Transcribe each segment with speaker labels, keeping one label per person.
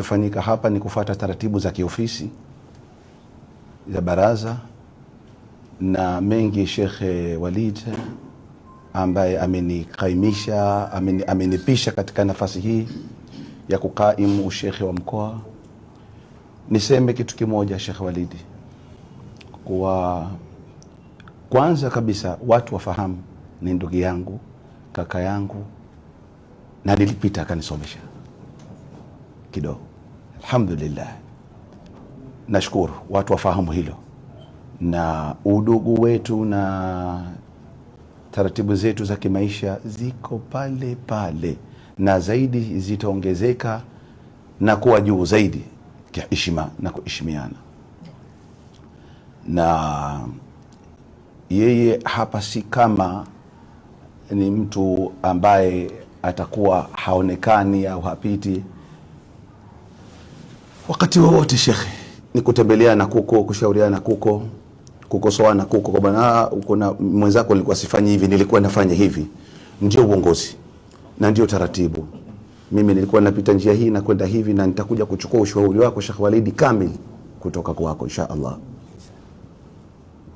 Speaker 1: Tufanyika hapa ni kufuata taratibu za kiofisi za baraza, na mengi Sheikh Walid ambaye amenikaimisha, amenipisha katika nafasi hii ya kukaimu ushekhe wa mkoa. Niseme kitu kimoja Sheikh Walid, kwa kwanza kabisa watu wafahamu ni ndugu yangu, kaka yangu, na nilipita akanisomesha kidogo. Alhamdulillah, nashukuru watu wafahamu hilo, na udugu wetu na taratibu zetu za kimaisha ziko pale pale, na zaidi zitaongezeka na kuwa juu zaidi kiheshima na kuheshimiana. Na yeye hapa si kama ni mtu ambaye atakuwa haonekani au hapiti. Wakati wowote shekhe, ni kutembeleana kuko, kushauriana kuko, kukosoana kuko, kwa bwana kuna mwenzako nilikuwa sifanyi hivi, nilikuwa nafanya hivi. Ndio uongozi na ndio taratibu. Mimi nilikuwa napita njia hii na kwenda hivi, na nitakuja kuchukua ushauri wako Sheikh Walid kamili kutoka kwako insha Allah.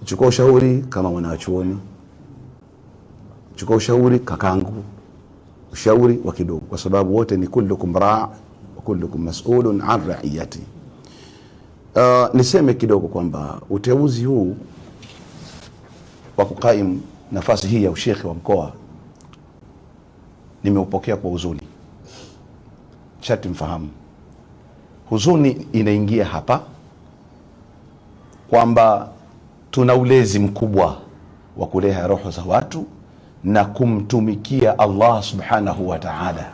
Speaker 1: Chukua ushauri kama mwanachuoni, chukua ushauri kakangu, ushauri wa kidogo, kwa sababu wote ni kullukum raa' wa kullukum mas'ulun an ra'iyati. Niseme kidogo kwamba uteuzi huu wa kukaimu nafasi hii ya ushekhi wa mkoa nimeupokea kwa huzuni. Shati mfahamu huzuni inaingia hapa kwamba tuna ulezi mkubwa wa kulea roho za watu na kumtumikia Allah subhanahu wa ta'ala,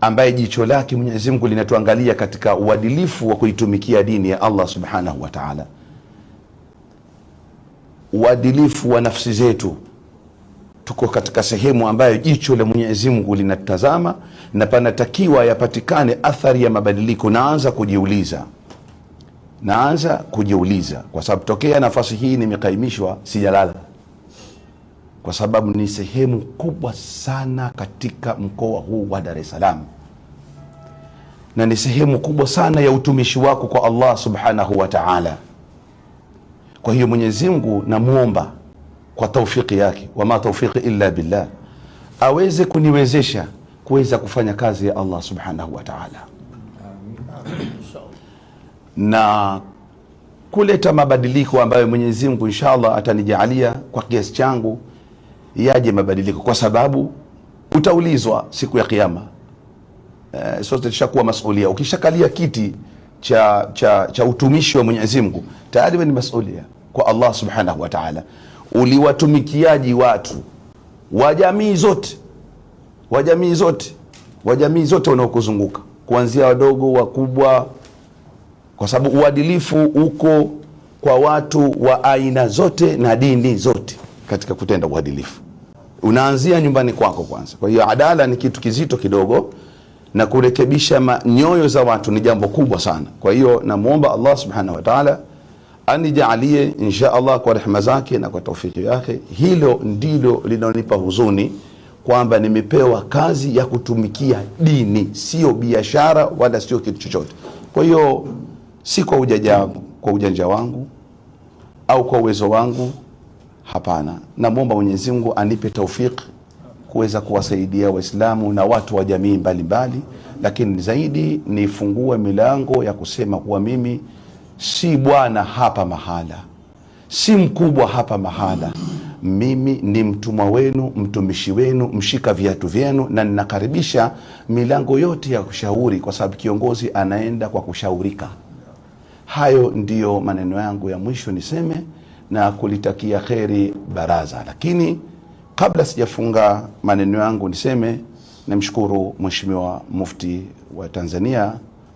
Speaker 1: ambaye jicho lake Mwenyezi Mungu linatuangalia katika uadilifu wa kuitumikia dini ya Allah subhanahu wa ta'ala. Uadilifu wa nafsi zetu, tuko katika sehemu ambayo jicho la Mwenyezi Mungu linatazama, na panatakiwa yapatikane athari ya mabadiliko. Naanza kujiuliza kwa sababu tokea nafasi hii nimekaimishwa sijalala, kwa sababu ni sehemu kubwa sana katika mkoa huu wa Dar es Salaam, na ni sehemu kubwa sana ya utumishi wako kwa Allah subhanahu wa ta'ala. Kwa hiyo Mwenyezi Mungu namuomba kwa taufiki yake, wama taufiki illa billah, aweze kuniwezesha kuweza kufanya kazi ya Allah subhanahu wa ta'ala, na kuleta mabadiliko ambayo Mwenyezi Mungu inshallah atanijalia kwa kiasi changu yaje mabadiliko, kwa sababu utaulizwa siku ya kiyama. Sote tushakuwa masulia. Ukishakalia kiti cha utumishi wa Mwenyezi Mungu, tayari wewe ni masulia kwa Allah subhanahu wa ta'ala. Uliwatumikiaji watu wa jamii zote wanaokuzunguka, kuanzia wadogo wakubwa, kwa sababu uadilifu uko kwa watu wa aina zote na dini zote. Katika kutenda uadilifu unaanzia nyumbani kwako kwanza. Kwa hiyo adala ni kitu kizito kidogo, na kurekebisha nyoyo za watu ni jambo kubwa sana. Kwa hiyo namuomba Allah subhanahu wa ta'ala anijalie insha Allah kwa rehema zake na kwa taufiki yake. Hilo ndilo linalonipa huzuni, kwamba nimepewa kazi ya kutumikia dini, sio biashara wala sio kitu chochote. Kwa hiyo si kwa ujanja wangu au kwa uwezo wangu, hapana. Namuomba Mwenyezi Mungu anipe taufiki kuweza kuwasaidia Waislamu na watu wa jamii mbalimbali, lakini zaidi nifungue milango ya kusema kuwa mimi si bwana hapa mahala, si mkubwa hapa mahala. Mimi ni mtumwa wenu, mtumishi wenu, mshika viatu vyenu, na ninakaribisha milango yote ya kushauri, kwa sababu kiongozi anaenda kwa kushaurika. Hayo ndiyo maneno yangu ya mwisho niseme, na kulitakia kheri baraza. Lakini kabla sijafunga maneno yangu niseme, namshukuru Mheshimiwa Mufti wa Tanzania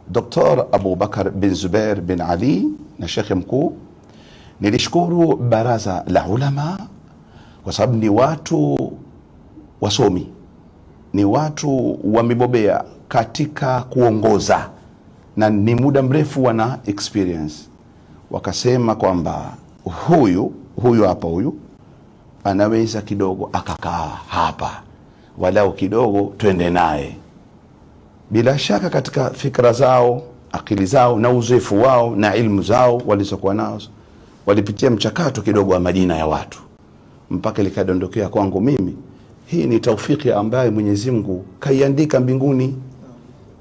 Speaker 1: Dr. Abu Bakar bin Zubair bin Ali na Sheikh Mkuu. Nilishukuru baraza la ulama kwa sababu ni watu wasomi, ni watu wamebobea katika kuongoza na ni muda mrefu wana experience. Wakasema kwamba huyu anaweza kidogo akakaa hapa, walau kidogo twende naye. Bila shaka katika fikra zao, akili zao na uzoefu wao na ilmu zao walizokuwa nazo, walipitia mchakato kidogo wa majina ya watu mpaka likadondokea kwangu mimi. Hii ni taufiki ambayo Mwenyezi Mungu kaiandika mbinguni,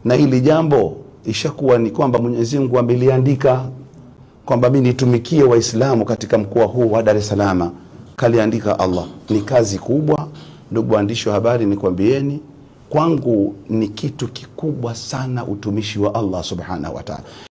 Speaker 1: na hili jambo ishakuwa ni kwamba Mwenyezi Mungu ameliandika kwamba mimi nitumikie Waislamu katika mkoa huu wa Dar es Salaam. Kaliandika Allah. Ni kazi kubwa, ndugu waandishi wa habari, nikwambieni, kwangu ni kitu kikubwa sana utumishi wa Allah subhanahu wa ta'ala.